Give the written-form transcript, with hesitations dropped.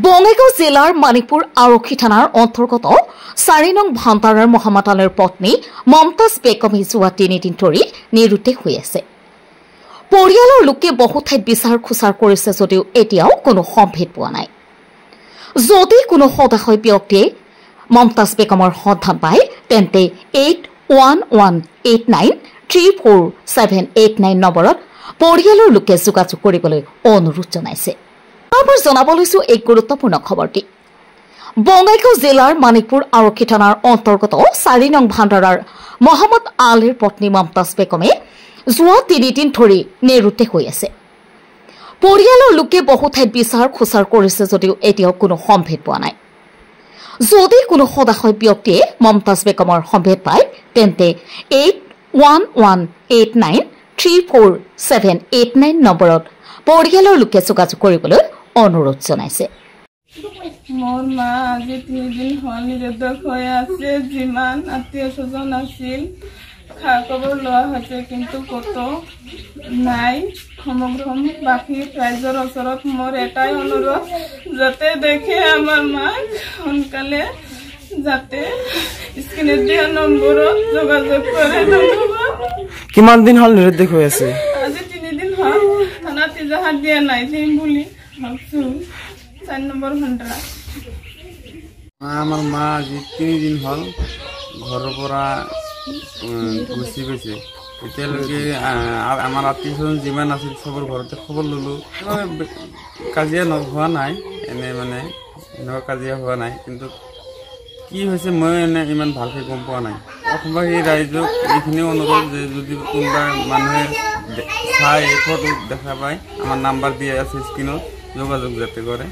বঙাইগাঁও জিলাৰ মানিকপুৰ আৰক্ষী থানাৰ অন্তৰ্গত 4 নং ভান্তাৰাৰ মহম্মদ আলীৰ পত্নী মমতাজ বেগমে যোৱা 3 দিন ধৰি নিৰুদ্দেশ হৈ আছে। পৰিয়ালৰ লোকে বহু ঠাইত বিচাৰ খোচাৰ কৰিছে যদিও এতিয়াও কোনো সম্ভেদ পোৱা নাই। যদি কোনো সদাশয় ব্যক্তিয়ে মমতাজ বেগমৰ সন্ধান পায় তেন্তে 8118934789 নম্বৰত পৰিয়ালৰ লোকে যোগাযোগ কৰিবলৈ অনুৰোধ জনাইছে। জনাব লৈছো এক গুৰুত্বপূৰ্ণ খবৰটি। বঙাইগাঁও জিলাৰ মানিকপুৰ আৰক্ষী থানাৰ অন্তৰ্গত 4 নং ভান্তাৰাৰ মহম্মদ আলীৰ পত্নী মমতাজ বেগমে যোৱা 3 দিন ধৰি নিৰুদ্দেশ হৈ আছে। পৰিয়ালৰ লোকে বহু ঠাইত বিচাৰ খোচাৰ কৰিছে যদিও এতিয়াও কোনো সম্ভেদ পোৱা নাই। যদি কোনো সদাশয় ব্যক্তিয়ে মমতাজ বেগমৰ সম্ভেদ পায় তেন্তে 8118934789 নম্বৰত পৰিয়ালৰ লোকে যোগাযোগ কৰিবলৈ অনুৰোধ জনাইছে। মোৰ মা আজি 3 দিন হ'ল নিৰুদ্দেশ হৈ আছে। যিমান আত্মীয় স্বজন আছিল খা খবৰ লোৱা হৈছে কিন্তু কতো নাই। সমগ্ৰ বাকী ৰাইজৰ ওচৰত মোৰ এটাই অনুৰোধ, যাতে দেখে আমাৰ মাক সোনকালে যাতে স্ক্ৰীনত দিয়া নম্বৰত যোগাযোগ কৰে। ধন্যবাদ। কিমান দিন হ'ল নিৰুদ্দেশ হৈ আছে? আজি 3 দিন হ'ল। থানাত ইজাহাৰ দিয়া নাই দিম বুলি ভাবছো। 4 নম্বৰ ভান্তাৰা। আমাৰ মা আজি 3 দিন হল ঘৰৰ পৰা গুচি গৈছে। এতিয়ালৈকে আমাৰ আত্মীয় স্বজন যিমান আছিল চবৰ ঘৰতে খবৰ ললো। কাজিয়া হোৱা নাই, এনে মানে এনেকুৱা কাজিয়া হোৱা নাই, কিন্তু কি হৈছে মই এনে ইমান ভালকৈ গম পোৱা নাই। অসমবাসী ৰাইজক এইখিনি অনুৰোধ যে যদি কোনোবা মানুহে চাই ফটো দেখা পায় আমাৰ নাম্বাৰ দিয়া আছে স্ক্ৰীনত, যোগাযোগ যাতে কৰে।